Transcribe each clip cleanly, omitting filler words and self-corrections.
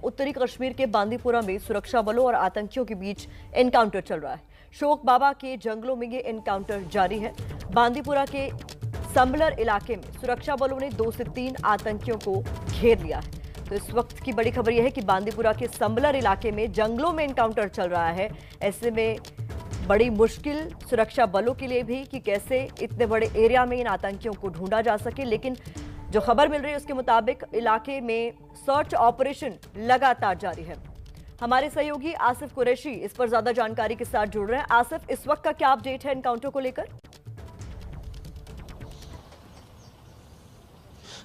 उत्तरी कश्मीर के बांदीपुरा में सुरक्षा बलों और आतंकियों के बीच एनकाउंटर चल रहा है। शोक बाबा के जंगलों में ये एनकाउंटर जारी है। बांदीपुरा के संबलर इलाके में सुरक्षा बलों ने 2 से 3 आतंकियों को घेर लिया है। तो इस वक्त की बड़ी खबर यह है कि बांदीपुरा के संबलर इलाके में जंगलों में एनकाउंटर चल रहा है। ऐसे में बड़ी मुश्किल सुरक्षा बलों के लिए भी कि कैसे इतने बड़े एरिया में इन आतंकियों को ढूंढा जा सके। लेकिन जो खबर मिल रही है उसके मुताबिक इलाके में सर्च ऑपरेशन लगातार जारी है। हमारे सहयोगी आसिफ कुरैशी इस पर ज्यादा जानकारी के साथ जुड़ रहे हैं। आसिफ, इस वक्त का क्या अपडेट है एनकाउंटर को लेकर?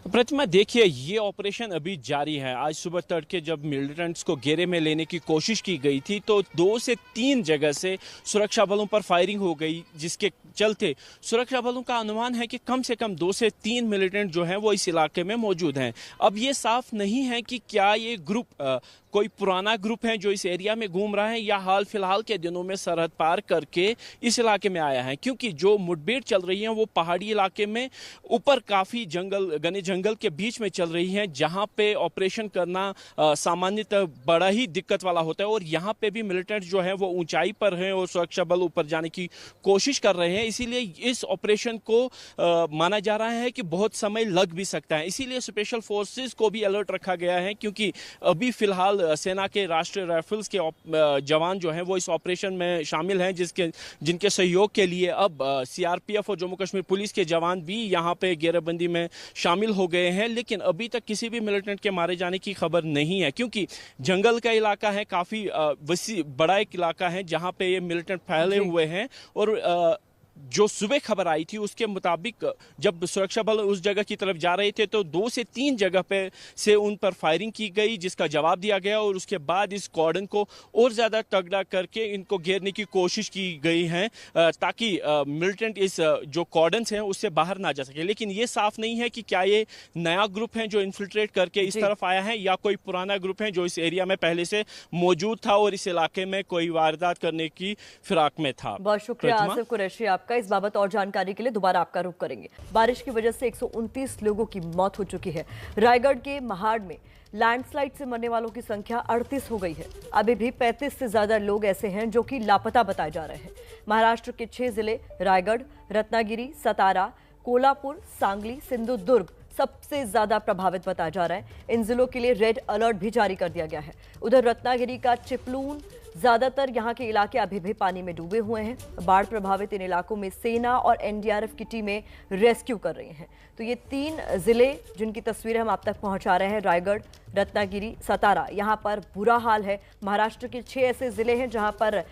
प्रतिमा, देखिए ये ऑपरेशन अभी जारी है। आज सुबह तड़के जब मिलिटेंट्स को घेरे में लेने की कोशिश की गई थी तो 2 से 3 जगह से सुरक्षा बलों पर फायरिंग हो गई, जिसके चलते सुरक्षा बलों का अनुमान है कि कम से कम 2 से 3 मिलिटेंट जो हैं वो इस इलाके में मौजूद हैं। अब ये साफ नहीं है कि क्या ये ग्रुप कोई पुराना ग्रुप है जो इस एरिया में घूम रहा है या हाल फिलहाल के दिनों में सरहद पार करके इस इलाके में आया है, क्योंकि जो मुठभेड़ चल रही है वो पहाड़ी इलाके में ऊपर काफी घने जंगल के बीच में चल रही है, जहां पे ऑपरेशन करना सामान्यतः बड़ा ही दिक्कत वाला होता है। और यहाँ पे भी मिलिटेंट जो है वो ऊंचाई पर हैं और सुरक्षा बल ऊपर जाने की कोशिश कर रहे हैं, इसीलिए इस ऑपरेशन को माना जा रहा है कि बहुत समय लग भी सकता है। इसीलिए स्पेशल फोर्सेस को भी अलर्ट रखा गया है, क्योंकि अभी फिलहाल सेना के राष्ट्रीय राइफल्स के जवान जो हैं वो इस ऑपरेशन में शामिल हैं, जिनके सहयोग के लिए अब सीआरपीएफ और जम्मू कश्मीर पुलिस के जवान भी यहाँ पे घेराबंदी में शामिल हो गए हैं। लेकिन अभी तक किसी भी मिलिटेंट के मारे जाने की खबर नहीं है, क्योंकि जंगल का इलाका है, काफी बड़ा एक इलाका है जहाँ पे ये मिलिटेंट फैले हुए हैं। और जो सुबह खबर आई थी उसके मुताबिक जब सुरक्षा बल उस जगह की तरफ जा रहे थे तो 2 से 3 जगह पे से उन पर फायरिंग की गई, जिसका जवाब दिया गया और उसके बाद इस कॉर्डन को और ज्यादा तगड़ा करके इनको घेरने की कोशिश की गई है, ताकि मिलिटेंट इस जो कॉर्डन्स हैं उससे बाहर ना जा सके। लेकिन ये साफ नहीं है कि क्या ये नया ग्रुप है जो इन्फिल्ट्रेट करके इस तरफ आया है या कोई पुराना ग्रुप है जो इस एरिया में पहले से मौजूद था और इस इलाके में कोई वारदात करने की फिराक में था। बहुत शुक्रिया आसिफ कुरैशी आपका। इस बाबत और जानकारी के लिए दोबारा आपका रुख करेंगे। बारिश की वजह से 129 लोगों की मौत हो चुकी है। रायगढ़ के महाड़ में लैंडस्लाइड से मरने वालों की संख्या 38 हो गई है। अभी भी 35 से ज्यादा लोग ऐसे हैं जो कि लापता बताए जा रहे हैं। महाराष्ट्र के 6 जिले रायगढ़, रत्नागिरी, सतारा, कोल्हापुर, सांगली, सिंधुदुर्ग सबसे ज्यादा प्रभावित बताया जा रहा है। इन जिलों के लिए रेड अलर्ट भी जारी कर दिया गया है। उधर रत्नागिरी का चिपलून, ज्यादातर यहाँ के इलाके अभी भी पानी में डूबे हुए हैं। बाढ़ प्रभावित इन इलाकों में सेना और एनडीआरएफ की टीमें रेस्क्यू कर रही हैं। तो ये 3 जिले जिनकी तस्वीरें हम आप तक पहुंचा रहे हैं, रायगढ़, रत्नागिरी, सतारा, यहाँ पर बुरा हाल है। महाराष्ट्र के 6 ऐसे जिले हैं जहां पर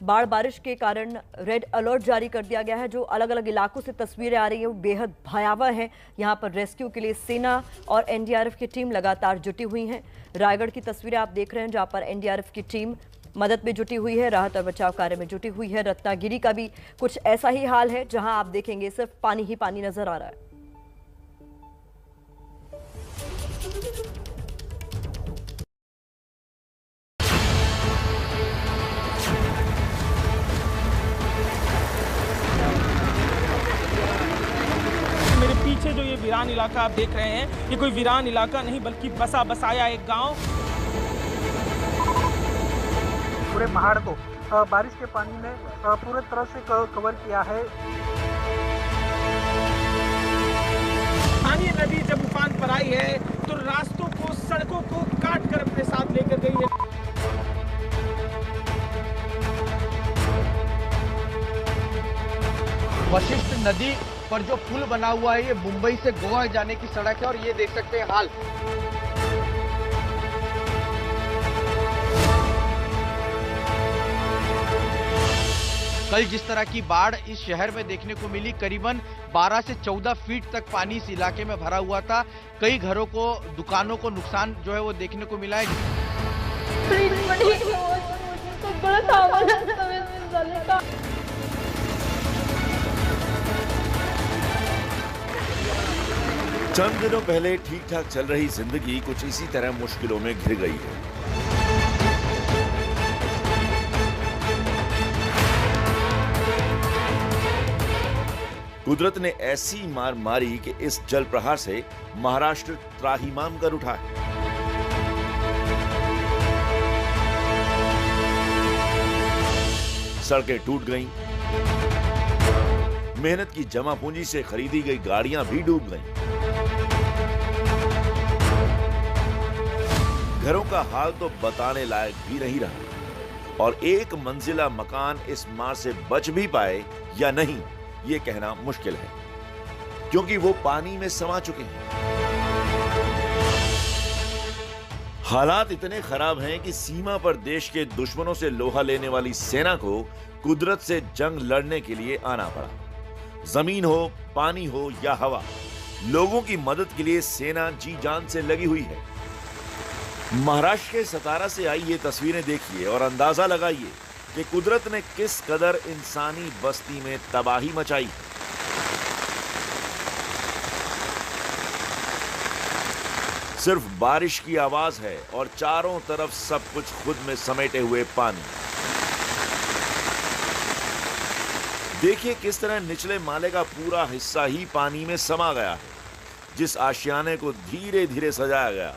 बाढ़ बारिश के कारण रेड अलर्ट जारी कर दिया गया है। जो अलग अलग इलाकों से तस्वीरें आ रही हैं वो बेहद भयावह हैं। यहाँ पर रेस्क्यू के लिए सेना और एनडीआरएफ की टीम लगातार जुटी हुई हैं। रायगढ़ की तस्वीरें आप देख रहे हैं जहाँ पर एनडीआरएफ की टीम मदद में जुटी हुई है, राहत और बचाव कार्य में जुटी हुई है। रत्नागिरी का भी कुछ ऐसा ही हाल है जहां आप देखेंगे सिर्फ पानी ही पानी नजर आ रहा है। मेरे पीछे जो ये वीरान इलाका आप देख रहे हैं, ये कोई वीरान इलाका नहीं बल्कि बसा बसाया एक गांव। पूरे पहाड़ को बारिश के पानी ने पूरे तरह से कवर किया है। स्थानीय नदी जब उफान पर आई है तो रास्तों को, सड़कों को काट कर अपने साथ लेकर गई है। वशिष्ठ नदी पर जो पुल बना हुआ है ये मुंबई से गोवा जाने की सड़क है और ये देख सकते हैं हाल। कल जिस तरह की बाढ़ इस शहर में देखने को मिली, करीबन 12 से 14 फीट तक पानी इस इलाके में भरा हुआ था। कई घरों को, दुकानों को नुकसान जो है वो देखने को मिला है। चंद दिनों पहले ठीक ठाक चल रही जिंदगी कुछ इसी तरह मुश्किलों में घिर गई है। कुदरत ने ऐसी मार मारी कि इस जल प्रहार से महाराष्ट्र त्राहिमाम कर उठा है। सड़कें टूट गईं, मेहनत की जमा पूंजी से खरीदी गई गाड़ियां भी डूब गईं। घरों का हाल तो बताने लायक भी नहीं रहा और एक मंजिला मकान इस मार से बच भी पाए या नहीं, ये कहना मुश्किल है, क्योंकि वो पानी में समा चुके हैं। हालात इतने खराब हैं कि सीमा पर देश के दुश्मनों से लोहा लेने वाली सेना को कुदरत से जंग लड़ने के लिए आना पड़ा। जमीन हो, पानी हो या हवा, लोगों की मदद के लिए सेना जी जान से लगी हुई है। महाराष्ट्र के सतारा से आई ये तस्वीरें देखिए और अंदाजा लगाइए कि कुदरत ने किस कदर इंसानी बस्ती में तबाही मचाई। सिर्फ बारिश की आवाज है और चारों तरफ सब कुछ खुद में समेटे हुए पानी। देखिए किस तरह निचले माले का पूरा हिस्सा ही पानी में समा गया है। जिस आशियाने को धीरे धीरे सजाया गया,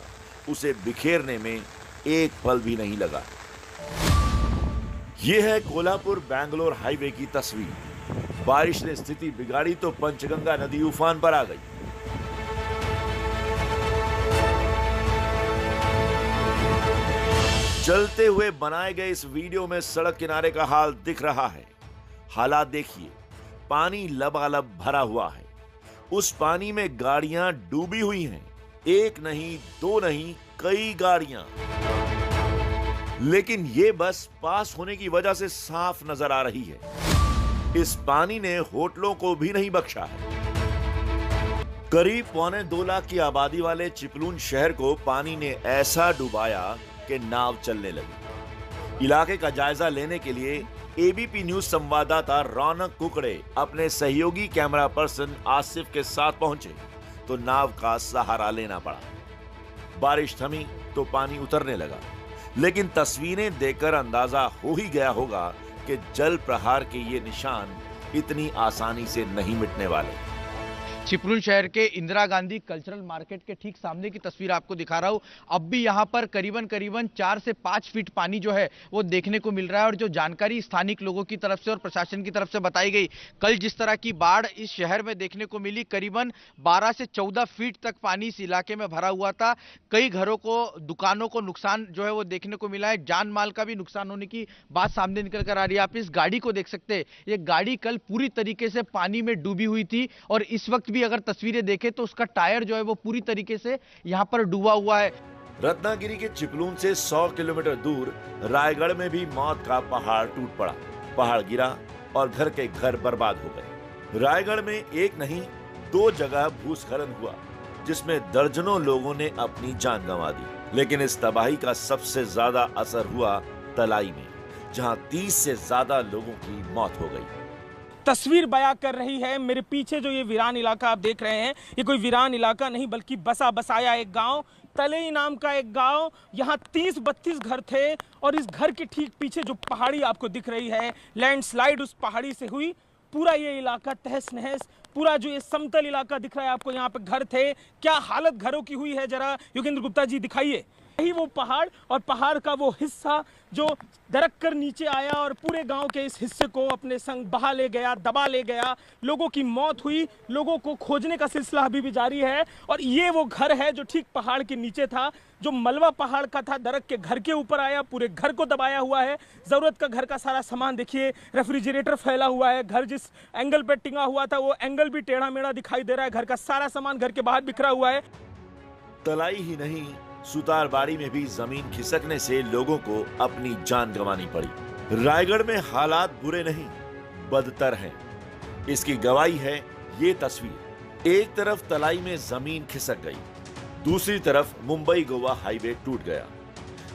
उसे बिखेरने में एक पल भी नहीं लगा। यह है कोल्हापुर बैंगलोर हाईवे की तस्वीर। बारिश ने स्थिति बिगाड़ी तो पंचगंगा नदी उफान पर आ गई। चलते हुए बनाए गए इस वीडियो में सड़क किनारे का हाल दिख रहा है। हालात देखिए, पानी लबालब भरा हुआ है। उस पानी में गाड़ियां डूबी हुई हैं। एक नहीं, दो नहीं, कई गाड़ियां। लेकिन ये बस पास होने की वजह से साफ नजर आ रही है। इस पानी ने होटलों को भी नहीं बख्शा है। करीब 2.25 लाख की आबादी वाले चिपलून शहर को पानी ने ऐसा डुबाया कि नाव चलने लगी। इलाके का जायजा लेने के लिए एबीपी न्यूज संवाददाता रौनक कुकड़े अपने सहयोगी कैमरा पर्सन आसिफ के साथ पहुंचे तो नाव का सहारा लेना पड़ा। बारिश थमी तो पानी उतरने लगा, लेकिन तस्वीरें देखकर अंदाजा हो ही गया होगा कि जल प्रहार के ये निशान इतनी आसानी से नहीं मिटने वाले। चिपलून शहर के इंदिरा गांधी कल्चरल मार्केट के ठीक सामने की तस्वीर आपको दिखा रहा हूं। अब भी यहां पर करीबन 4 से 5 फीट पानी जो है वो देखने को मिल रहा है। और जो जानकारी स्थानिक लोगों की तरफ से और प्रशासन की तरफ से बताई गई, कल जिस तरह की बाढ़ इस शहर में देखने को मिली, करीबन 12 से 14 फीट तक पानी इस इलाके में भरा हुआ था। कई घरों को, दुकानों को नुकसान जो है वो देखने को मिला है। जान माल का भी नुकसान होने की बात सामने निकल कर आ रही है। आप इस गाड़ी को देख सकते हैं, ये गाड़ी कल पूरी तरीके से पानी में डूबी हुई थी और इस वक्त भी अगर तस्वीरें देखें तो उसका टायर जो है वो पूरी तरीके से यहां पर डूबा हुआ है। रत्नागिरी के चिपलून से 100 किलोमीटर दूर रायगढ़ में भी मौत का पहाड़ टूट पड़ा। पहाड़ गिरा और घर के घर बर्बाद हो गए। रायगढ़ में एक नहीं, 2 जगह भूस्खलन हुआ, जिसमें दर्जनों लोगों ने अपनी जान गंवा दी। लेकिन इस तबाही का सबसे ज्यादा असर हुआ तलाई में, जहां 30 से ज्यादा लोगों की मौत हो गई। तस्वीर बयां कर रही है। मेरे पीछे जो ये वीरान इलाका आप देख रहे हैं, ये कोई वीरान इलाका नहीं बल्कि बसा बसाया एक गांव, तलई नाम का एक गांव। यहाँ 30-32 घर थे और इस घर के ठीक पीछे जो पहाड़ी आपको दिख रही है, लैंडस्लाइड उस पहाड़ी से हुई। पूरा ये इलाका तहस नहस, पूरा जो ये समतल इलाका दिख रहा है आपको, यहाँ पे घर थे। क्या हालत घरों की हुई है, जरा योगेंद्र गुप्ता जी दिखाइए। यही वो पहाड़ और पहाड़ का वो हिस्सा जो दरक कर नीचे आया और पूरे गांव के इस हिस्से को अपने संग बहा ले गया, दबा ले गया। लोगों की मौत हुई, लोगों को खोजने का सिलसिला अभी भी जारी है। और ये वो घर है जो ठीक पहाड़ के नीचे था, जो मलबा पहाड़ का था, दरक के घर के ऊपर आया, पूरे घर को दबाया हुआ है। जरूरत का घर का सारा सामान देखिए, रेफ्रिजरेटर फैला हुआ है। घर जिस एंगल पर टिंगा हुआ था वो एंगल भी टेढ़ा मेढ़ा दिखाई दे रहा है। घर का सारा सामान घर के बाहर बिखरा हुआ है। तलाई ही नहीं, सुतारबाड़ी में भी जमीन खिसकने से लोगों को अपनी जान गंवानी पड़ी। रायगढ़ में हालात बुरे नहीं, बदतर हैं। इसकी गवाही है ये तस्वीर। एक तरफ तलाई में जमीन खिसक गई, दूसरी तरफ मुंबई गोवा हाईवे टूट गया।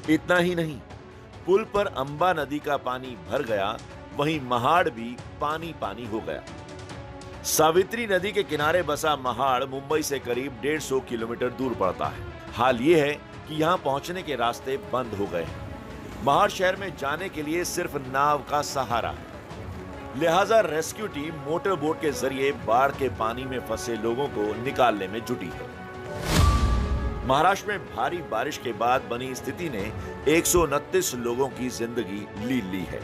इतना ही नहीं, पुल पर अंबा नदी का पानी भर गया, वहीं महाड़ भी पानी पानी हो गया। सावित्री नदी के किनारे बसा महाड़ मुंबई से करीब 150 किलोमीटर दूर पड़ता है। हाल ये है कि यहाँ पहुंचने के रास्ते बंद हो गए हैं। महाड़ शहर में जाने के लिए सिर्फ नाव का सहारा है। लिहाजा रेस्क्यू टीम मोटर बोट के जरिए बाढ़ के पानी में फंसे लोगों को निकालने में जुटी है। महाराष्ट्र में भारी बारिश के बाद बनी स्थिति ने 129 लोगों की जिंदगी लील ली है।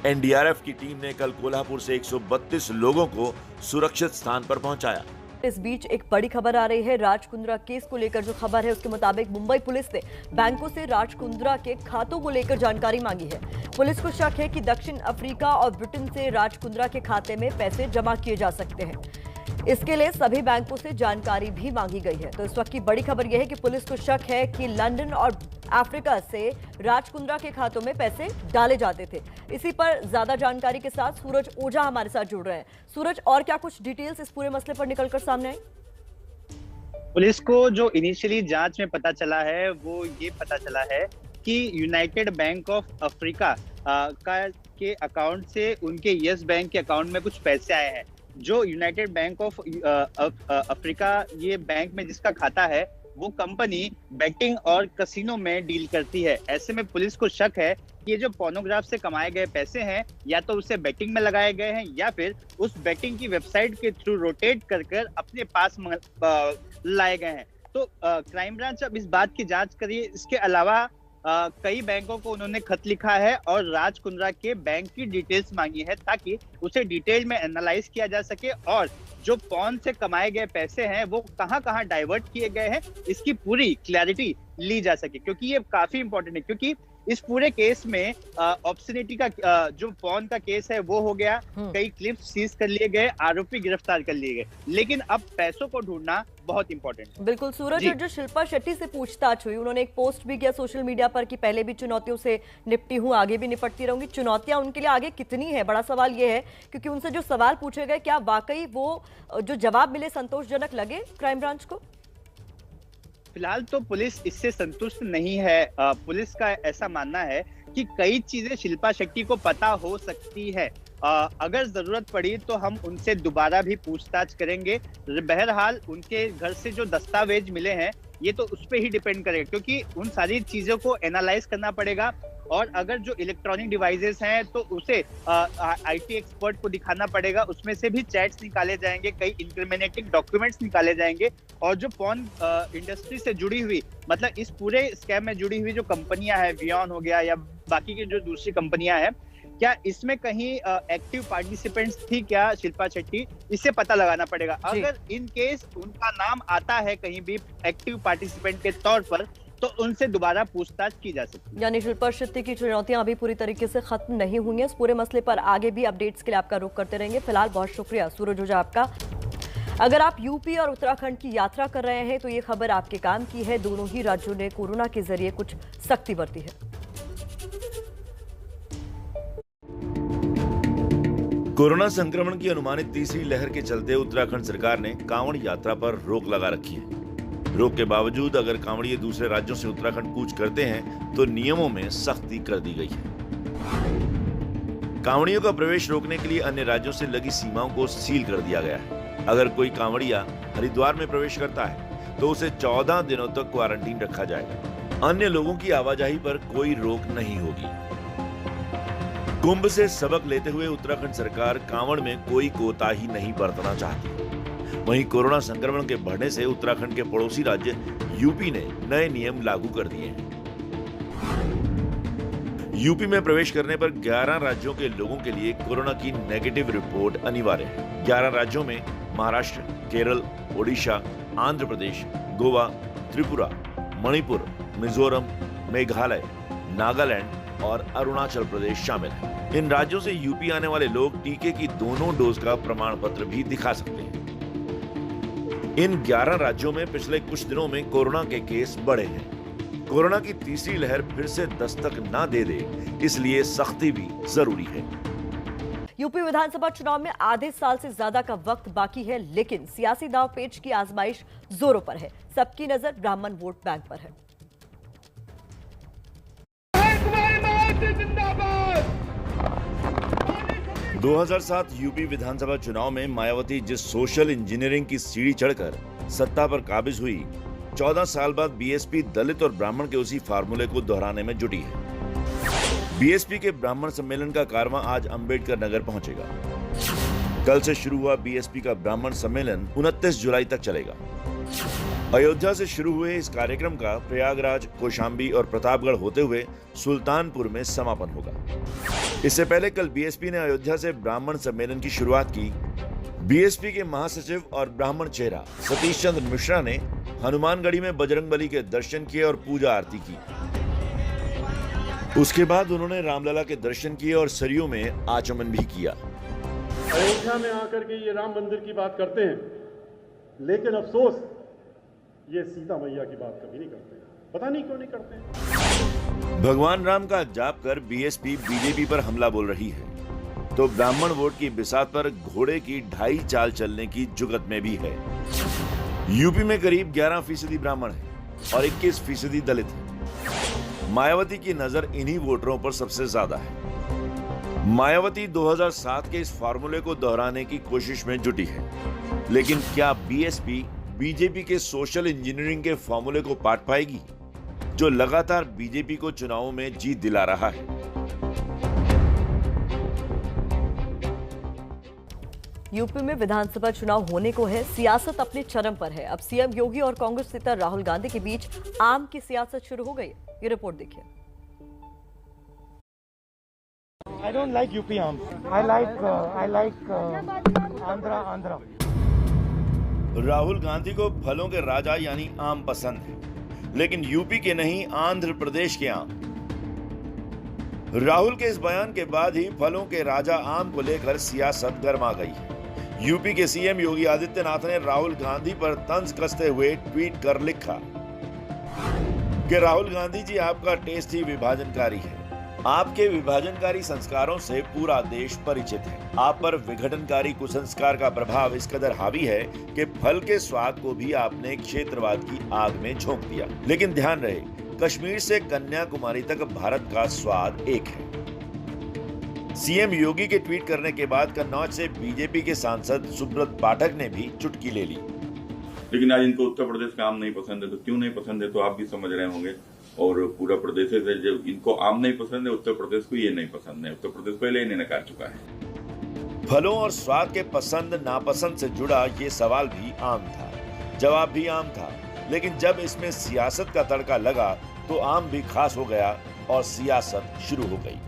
एनडीआरएफ की टीम ने कल कोल्हापुर से 132 लोगों को सुरक्षित स्थान पर पहुंचाया। इस बीच एक बड़ी खबर आ रही है। राज कुंद्रा केस को लेकर जो खबर है उसके मुताबिक मुंबई पुलिस ने बैंकों से राज कुंद्रा के खातों को लेकर जानकारी मांगी है। पुलिस को शक है कि दक्षिण अफ्रीका और ब्रिटेन से राज कुंद्रा के खाते में पैसे जमा किए जा सकते हैं। इसके लिए सभी बैंकों से जानकारी भी मांगी गई है। तो इस वक्त की बड़ी खबर यह है कि पुलिस को शक है कि लंदन और अफ्रीका से राज कुंद्रा के खातों में पैसे डाले जाते थे। इसी पर ज्यादा जानकारी के साथ सूरज ओझा हमारे साथ जुड़ रहे हैं। सूरज, और क्या कुछ डिटेल्स इस पूरे मसले पर निकलकर सामने आई? पुलिस को जो इनिशियली जांच में पता चला है वो ये पता चला है कि यूनाइटेड बैंक ऑफ अफ्रीका के अकाउंट से उनके यस बैंक के अकाउंट में कुछ पैसे आए हैं। जो यूनाइटेड बैंक ऑफ अफ्रीका ये बैंक में जिसका खाता है वो कंपनी बेटिंग और कसिनो में डील करती है। ऐसे में पुलिस को शक है कि ये जो पोर्नोग्राफ से कमाए गए पैसे हैं या तो उसे बेटिंग में लगाए गए हैं या फिर उस बेटिंग की वेबसाइट के थ्रू रोटेट कर अपने पास लाए गए हैं। तो क्राइम ब्रांच अब इस बात की जांच करिए। इसके अलावा कई बैंकों को उन्होंने खत लिखा है और राज कुंद्रा के बैंक की डिटेल्स मांगी है ताकि उसे डिटेल में एनालाइज किया जा सके और जो पॉन से कमाए गए पैसे हैं वो कहां कहां डाइवर्ट किए गए हैं इसकी पूरी क्लैरिटी ली जा सके, क्योंकि ये काफी इंपॉर्टेंट है। क्योंकि इस पूरे केस में ऑब्सनिटी का जो पॉन का केस है वो हो गया, कई क्लिप्स सीज कर लिए गए, आरोपी गिरफ्तार कर लिए गए, लेकिन अब पैसों को ढूंढना बहुत इंपॉर्टेंट है। बिल्कुल सूरज, और जो शिल्पा शेट्टी से पूछताछ हुई, उन्होंने एक पोस्ट भी किया सोशल मीडिया पर कि पहले भी चुनौतियों से निपटी हूं, आगे भी निपटती रहूंगी। चुनौतियां उनके लिए आगे कितनी है? बड़ा सवाल ये है, क्योंकि उनसे जो सवाल पूछे गए क्या वाकई वो जो जवाब मिले संतोषजनक लगे क्राइम ब्रांच को? फिलहाल तो पुलिस इससे संतुष्ट नहीं है। पुलिस का ऐसा मानना है कि कई चीजें शिल्पा शेट्टी को पता हो सकती है। अगर जरूरत पड़ी तो हम उनसे दोबारा भी पूछताछ करेंगे। बहरहाल उनके घर से जो दस्तावेज मिले हैं ये तो उस पर ही डिपेंड करेगा, क्योंकि उन सारी चीजों को एनालाइज करना पड़ेगा और अगर जो इलेक्ट्रॉनिक डिवाइसेस हैं तो उसे आईटी एक्सपर्ट को दिखाना पड़ेगा। उसमें से भी चैट्स निकाले जाएंगे, कई इंक्रिमिनेटिंग डॉक्यूमेंट्स निकाले जाएंगे और जो पॉर्न इंडस्ट्री से जुड़ी हुई, मतलब इस पूरे स्कैम में जुड़ी हुई जो कंपनियां हैं, वियॉन हो गया या बाकी की जो दूसरी कंपनियां हैं, क्या इसमें कहीं एक्टिव पार्टिसिपेंट्स थी क्या शिल्पा शेट्टी, इससे पता लगाना पड़ेगा। अगर इन केस उनका नाम आता है कहीं भी एक्टिव पार्टिसिपेंट के तौर पर तो उनसे दोबारा पूछताछ की जा सकती है। यानी शिल्पा शेट्टी की चुनौतियां अभी पूरी तरीके से खत्म नहीं हुई हैं। इस पूरे मसले पर आगे भी अपडेट्स के लिए आपका रुख करते रहेंगे। फिलहाल बहुत शुक्रिया सूरज ओझा आपका। अगर आप यूपी और उत्तराखंड की यात्रा कर रहे हैं तो ये खबर आपके काम की है। दोनों ही राज्यों ने कोरोना के जरिए कुछ सख्ती बरती है। कोरोना संक्रमण की अनुमानित तीसरी लहर के चलते उत्तराखंड सरकार ने कांवड़ यात्रा पर रोक लगा रखी है। रोक के बावजूद अगर कांवड़िए दूसरे राज्यों से उत्तराखंड कूच करते हैं तो नियमों में सख्ती कर दी गई है। कांवड़ियों का प्रवेश रोकने के लिए अन्य राज्यों से लगी सीमाओं को सील कर दिया गया है। अगर कोई कांवड़िया हरिद्वार में प्रवेश करता है तो उसे 14 दिनों तक क्वारंटीन रखा जाएगा। अन्य लोगों की आवाजाही पर कोई रोक नहीं होगी। कुंभ से सबक लेते हुए उत्तराखंड सरकार कांवड़ में कोई कोताही नहीं बरतना चाहती। वहीं कोरोना संक्रमण के बढ़ने से उत्तराखंड के पड़ोसी राज्य यूपी ने नए नियम लागू कर दिए हैं। यूपी में प्रवेश करने पर 11 राज्यों के लोगों के लिए कोरोना की नेगेटिव रिपोर्ट अनिवार्य है। 11 राज्यों में महाराष्ट्र, केरल, ओडिशा, आंध्र प्रदेश, गोवा, त्रिपुरा, मणिपुर, मिजोरम, मेघालय, नागालैंड और अरुणाचल प्रदेश शामिल हैं। इन राज्यों से यूपी आने वाले लोग टीके की दोनों डोज का प्रमाण पत्र भी दिखा सकते हैं। इन 11 राज्यों में पिछले कुछ दिनों में कोरोना के केस बढ़े हैं। कोरोना की तीसरी लहर फिर से दस्तक ना दे दे, इसलिए सख्ती भी जरूरी है। यूपी विधानसभा चुनाव में आधे साल से ज्यादा का वक्त बाकी है, लेकिन सियासी दांवपेच की आजमाइश जोरों पर है। सबकी नजर ब्राह्मण वोट बैंक पर है। 2007 यूपी विधानसभा चुनाव में मायावती जिस सोशल इंजीनियरिंग की सीढ़ी चढ़कर सत्ता पर काबिज हुई, 14 साल बाद बीएसपी दलित और ब्राह्मण के उसी फार्मूले को दोहराने में जुटी है। बीएसपी के ब्राह्मण सम्मेलन का कारवां आज अंबेडकर नगर पहुंचेगा। कल से शुरू हुआ बीएसपी का ब्राह्मण सम्मेलन 29 जुलाई तक चलेगा। अयोध्या से शुरू हुए इस कार्यक्रम का प्रयागराज, कौशाम्बी और प्रतापगढ़ होते हुए सुल्तानपुर में समापन होगा। इससे पहले कल बीएसपी ने अयोध्या से ब्राह्मण सम्मेलन की शुरुआत की। बीएसपी के महासचिव और ब्राह्मण चेहरा सतीश चंद्र मिश्रा ने हनुमानगढ़ी में बजरंगबली के दर्शन किए और पूजा आरती की। उसके बाद उन्होंने रामलला के दर्शन किए और सरयू में आचमन भी किया। अयोध्या में आकर के ये राम मंदिर की बात करते हैं, लेकिन अफसोस ये सीता मैया की बात कभी नहीं करते। पता नहीं क्यों नहीं करते। भगवान राम का जाप कर बीएसपी बीजेपी पर हमला बोल रही है तो ब्राह्मण वोट की बिसात पर घोड़े की 2.5 चाल चलने की जुगत में भी है। यूपी में करीब 11% ब्राह्मण है और 21% दलित है। मायावती की नजर इन्हीं वोटरों पर सबसे ज्यादा है। मायावती 2007 के इस फार्मूले को दोहराने की कोशिश में जुटी है, लेकिन क्या बीएसपी बीजेपी के सोशल इंजीनियरिंग के फार्मूले को पाट पाएगी, जो लगातार बीजेपी को चुनावों में जीत दिला रहा है? यूपी में विधानसभा चुनाव होने को है, सियासत अपने चरम पर है। अब सीएम योगी और कांग्रेस नेता राहुल गांधी के बीच आम की सियासत शुरू हो गई। ये रिपोर्ट देखिए। I don't like UP आम. I like Andhra. Rahul Gandhi को फलों के राजा यानी आम पसंद है, लेकिन यूपी के नहीं, आंध्र प्रदेश के आम। राहुल के इस बयान के बाद ही फलों के राजा आम को लेकर सियासत गर्मा गई है। यूपी के सीएम योगी आदित्यनाथ ने राहुल गांधी पर तंज कसते हुए ट्वीट कर लिखा कि राहुल गांधी जी, आपका टेस्ट ही विभाजनकारी है। आपके विभाजनकारी संस्कारों से पूरा देश परिचित है। आप पर विघटनकारी कुसंस्कार का प्रभाव इस कदर हावी है कि फल के स्वाद को भी आपने क्षेत्रवाद की आग में झोंक दिया। लेकिन ध्यान रहे, कश्मीर से कन्याकुमारी तक भारत का स्वाद एक है। सीएम योगी के ट्वीट करने के बाद कन्नौज से बीजेपी के सांसद सुब्रत पाठक ने भी चुटकी ले ली। लेकिन आज इनको उत्तर प्रदेश का आम नहीं पसंद है, तो क्यों नहीं पसंद है तो आप भी समझ रहे होंगे। और पूरा प्रदेश है, जब इनको आम नहीं पसंद है, उत्तर प्रदेश को ये नहीं पसंद है। उत्तर प्रदेश पहले ही नकार चुका है। फलों और स्वाद के पसंद नापसंद से जुड़ा ये सवाल भी आम था, जवाब भी आम था, लेकिन जब इसमें सियासत का तड़का लगा तो आम भी खास हो गया और सियासत शुरू हो गई।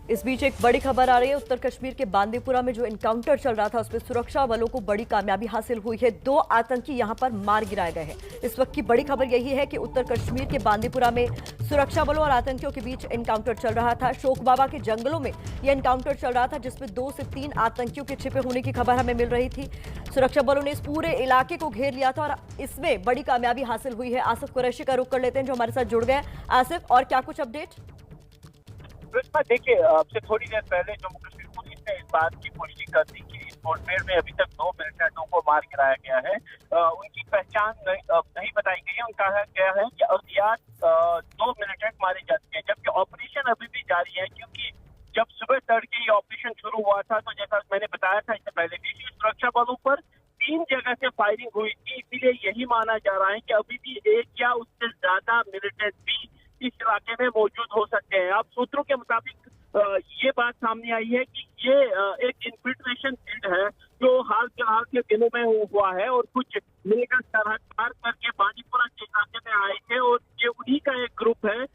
इस बीच एक बड़ी खबर आ रही है। उत्तर कश्मीर के बांदीपुरा में जो एनकाउंटर चल रहा था, उसमें सुरक्षा बलों को बड़ी कामयाबी हासिल हुई है। 2 आतंकी यहां पर मार गिराए गए हैं। इस वक्त की बड़ी खबर यही है कि उत्तर कश्मीर के बांदीपुरा में सुरक्षा बलों और आतंकियों के बीच एनकाउंटर चल रहा था। शोक बाबा के जंगलों में यह एनकाउंटर चल रहा था, जिसमें 2 से 3 आतंकियों के छिपे होने की खबर हमें मिल रही थी। सुरक्षा बलों ने इस पूरे इलाके को घेर लिया था और इसमें बड़ी कामयाबी हासिल हुई है। आसिफ कुरैशी का रुख कर लेते हैं, जो हमारे साथ जुड़ गए। आसिफ, और क्या कुछ अपडेट? देखिए, आपसे थोड़ी देर पहले जम्मू कश्मीर पुलिस ने इस बात की पुष्टि कर दी कि इस मुठभेड़ में अभी तक 2 मिलिटेंटों को मार गिराया गया है। उनकी पहचान नहीं बताई गई है। उनका कहा गया है कि अज्ञात 2 मिलिटेंट मारे जा चुके हैं, जबकि ऑपरेशन अभी भी जारी है। क्योंकि जब सुबह तड़के ये ऑपरेशन शुरू हुआ था, तो जैसा मैंने बताया था इससे पहले भी, सुरक्षा बलों पर 3 जगह से फायरिंग हुई थी। इसीलिए यही माना जा रहा है कि अभी भी 1 या उससे ज्यादा मिलिटेंट भी इस इलाके में मौजूद हो सकते हैं। अब सूत्रों के मुताबिक ये बात सामने आई है कि ये एक इन्फिल्ट्रेशन फील्ड है जो हाल फिलहाल के दिनों में हुआ है और कुछ मिलकर सरहद पार करके बांदीपुरा के इलाके में आए थे और ये उन्हीं का एक ग्रुप है।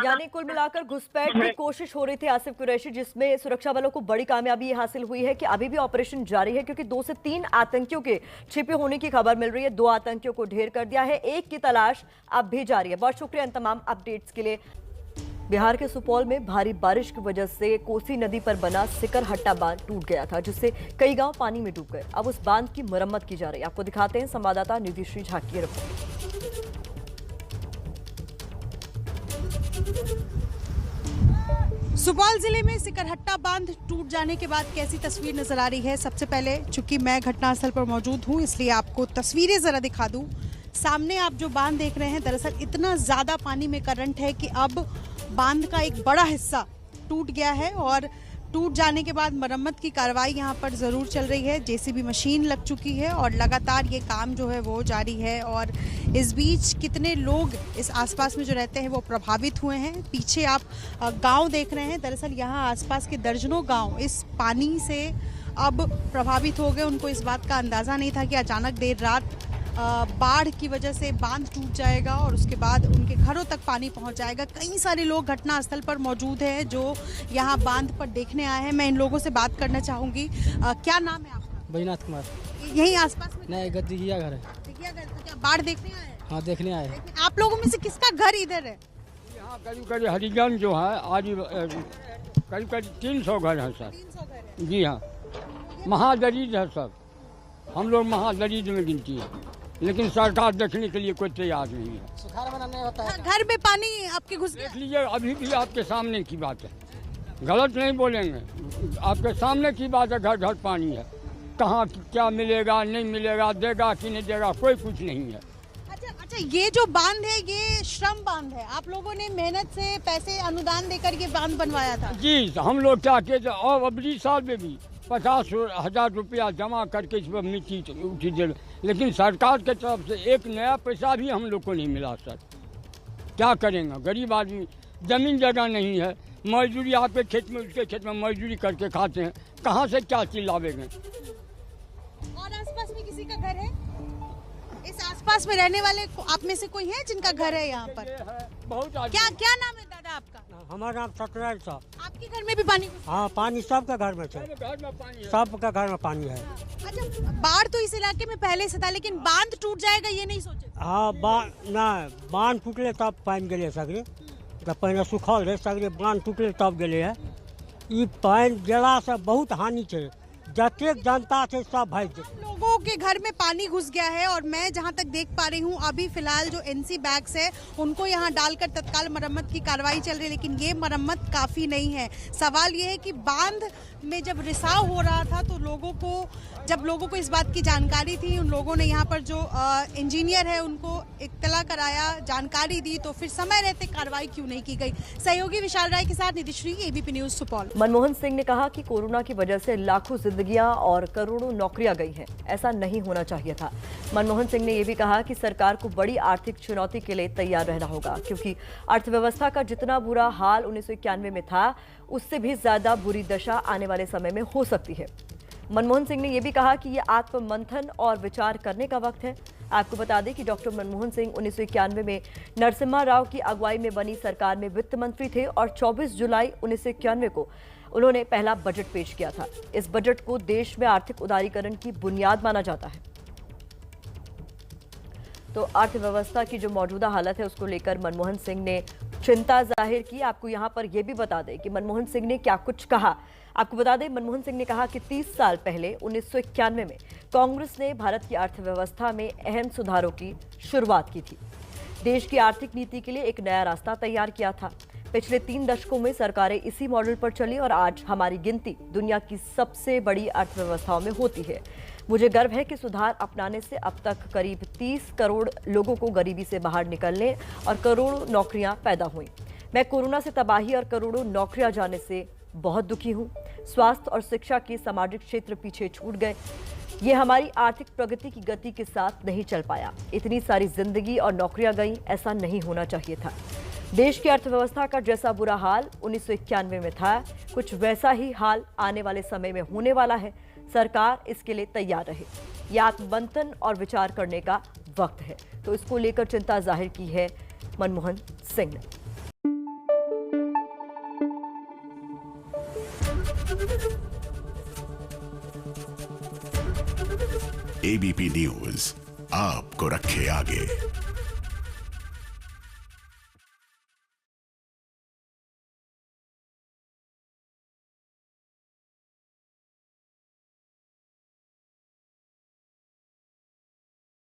यानी कुल मिलाकर घुसपैठ की कोशिश हो रही थी, आसिफ कुरैशी, जिसमें सुरक्षा बलों को बड़ी कामयाबी ये हासिल हुई है कि अभी भी ऑपरेशन जारी है, क्योंकि 2 से 3 आतंकियों के छिपे होने की खबर मिल रही है। 2 आतंकियों को ढेर कर दिया है, एक की तलाश अब भी जारी है। बहुत शुक्रिया इन तमाम अपडेट्स के लिए। बिहार के सुपौल में भारी बारिश की वजह से कोसी नदी पर बना सिकरहट्टा बांध टूट गया था, जिससे कई गांव पानी में डूब गए। अब उस बांध की मरम्मत की जा रही है। आपको दिखाते हैं संवाददाता निधि श्री झा की रिपोर्ट। सुपौल जिले में सिकरहट्टा बांध टूट जाने के बाद कैसी तस्वीर नजर आ रही है। सबसे पहले चूंकि मैं घटनास्थल पर मौजूद हूं, इसलिए आपको तस्वीरें जरा दिखा दूं। सामने आप जो बांध देख रहे हैं, दरअसल इतना ज्यादा पानी में करंट है कि अब बांध का एक बड़ा हिस्सा टूट गया है और टूट जाने के बाद मरम्मत की कार्रवाई यहाँ पर जरूर चल रही है। जेसीबी मशीन लग चुकी है और लगातार ये काम जो है वो जारी है। और इस बीच कितने लोग इस आसपास में जो रहते हैं वो प्रभावित हुए हैं। पीछे आप गांव देख रहे हैं, दरअसल यहाँ आसपास के दर्जनों गांव इस पानी से अब प्रभावित हो गए। उनको इस बात का अंदाजा नहीं था कि अचानक देर रात बाढ़ की वजह से बांध टूट जाएगा और उसके बाद उनके घरों तक पानी पहुंच जाएगा। कई सारे लोग घटनास्थल पर मौजूद हैं जो यहाँ बांध पर देखने आए हैं। मैं इन लोगों से बात करना चाहूँगी। क्या नाम है आपका? बैजनाथ कुमार। यहीं आसपास में? नहीं, गद्दिया घर है। दिघिया घर। तो क्या बाढ़ देखने आए हैं? हाँ, देखने आए हैं। आप लोगों में से किसका घर इधर है? यहाँ करीब हरिजन जो है आज करीब 300 घर है सर। 300 घर है। जी हाँ, महादरीज है सब। हम लोग महादरीज में गिनती है, लेकिन सरकार देखने के लिए कोई तैयार नहीं है। सुधार बनाने होता है। घर में पानी आपके घुस गया? देख लीजिए, अभी भी आपके सामने की बात है, गलत नहीं बोलेंगे, आपके सामने की बात है। घर घर पानी है, कहाँ क्या मिलेगा नहीं मिलेगा, देगा कि नहीं देगा, कोई कुछ नहीं है। अच्छा, ये जो बांध है ये श्रम बांध है। आप लोगों ने मेहनत से पैसे अनुदान देकर ये बांध बनवाया था? जी, हम लोग क्या किए और अगली साल में भी 50,000 रुपया जमा करके इस पर मिट्टी उठी दे, लेकिन सरकार के तरफ से एक नया पैसा भी हम लोग को नहीं मिला सर। क्या करेंगे, गरीब आदमी, जमीन जगह नहीं है, मजदूरी आपके खेत में उसके खेत में मजदूरी करके खाते हैं, कहाँ से क्या चीज लावेंगे। और आसपास में किसी का घर है? इस आसपास में रहने वाले आप में से कोई है जिनका घर है यहाँ पर? बहुत क्या नाम है दादा आपका? हमारा नाम सत्यनारायण साहब। आपके घर में भी पानी? हाँ, पानी सबका घर में है, सबका घर में पानी है। अच्छा, बाढ़ तो इस इलाके में पहले से था, लेकिन बांध टूट जाएगा ये नहीं सोचे? हाँ, बांध टूटले तब पानी गले सगरे, जब पहले सुखल रहे सगरे, बांध टूटले तब गले है। ये पानी गेला से बहुत हानि है, जतेक जनता से सब भाई लोगों के घर में पानी घुस गया है। और मैं जहां तक देख पा रही हूं अभी फिलहाल जो एनसी बैग्स है उनको यहां डालकर तत्काल मरम्मत की कार्रवाई चल रही है, लेकिन ये मरम्मत काफी नहीं है। सवाल ये है कि बांध में जब रिसाव हो रहा था तो जब लोगों को इस बात की जानकारी थी, उन लोगों ने यहाँ पर जो इंजीनियर है उनको इत्तला कराया, जानकारी दी, तो फिर समय रहते कार्रवाई क्यों नहीं की गई। सहयोगी विशाल राय के साथ निधिश्री, एबीपी न्यूज सुपौल। मनमोहन सिंह ने कहा कि कोरोना की वजह से लाखों जिंदगियां और करोड़ों नौकरियां गई हैं, ऐसा नहीं होना चाहिए था। मनमोहन सिंह ने यह भी कहा कि सरकार को बड़ी आर्थिक चुनौती के लिए तैयार रहना होगा, क्योंकि अर्थव्यवस्था का जितना बुरा हाल 1991 में था उससे भी ज्यादा बुरी दशा आने वाले समय में हो सकती है। मनमोहन सिंह ने यह भी कहा कि यह आत्ममंथन और विचार करने का वक्त है। आपको बता दें कि डॉक्टर मनमोहन सिंह 1991 में नरसिम्हा राव की अगुवाई में बनी सरकार में वित्त मंत्री थे और 24 जुलाई 1991 को उन्होंने पहला बजट पेश किया था। इस बजट को देश में आर्थिक उदारीकरण की बुनियाद माना जाता है। तो अर्थव्यवस्था की जो मौजूदा हालत है उसको लेकर मनमोहन सिंह ने चिंता जाहिर की। आपको यहां पर यह भी बता दें कि मनमोहन सिंह ने क्या कुछ कहा। आपको बता दें, मनमोहन सिंह ने कहा कि 30 साल पहले 1991 में कांग्रेस ने भारत की अर्थव्यवस्था में अहम सुधारों की शुरुआत की थी। देश की आर्थिक नीति के लिए एक नया रास्ता तैयार किया था। पिछले 3 दशकों में सरकारें इसी मॉडल पर चली और आज हमारी गिनती दुनिया की सबसे बड़ी अर्थव्यवस्थाओं में होती है। मुझे गर्व है कि सुधार अपनाने से अब तक करीब 30 करोड़ लोगों को गरीबी से बाहर निकलने और करोड़ों नौकरियां पैदा हुई। मैं कोरोना से तबाही और करोड़ों नौकरियां जाने से बहुत दुखी हूं। स्वास्थ्य और शिक्षा के सामाजिक क्षेत्र पीछे छूट गए। ये हमारी आर्थिक प्रगति की गति के साथ नहीं चल पाया। इतनी सारी जिंदगी और नौकरियां गई, ऐसा नहीं होना चाहिए था। देश की अर्थव्यवस्था का जैसा बुरा हाल 1991 में था, कुछ वैसा ही हाल आने वाले समय में होने वाला है। सरकार इसके लिए तैयार रहे। यह आत्ममंथन और विचार करने का वक्त है। तो इसको लेकर चिंता जाहिर की है मनमोहन सिंह ने। एबीपी न्यूज आपको रखे आगे।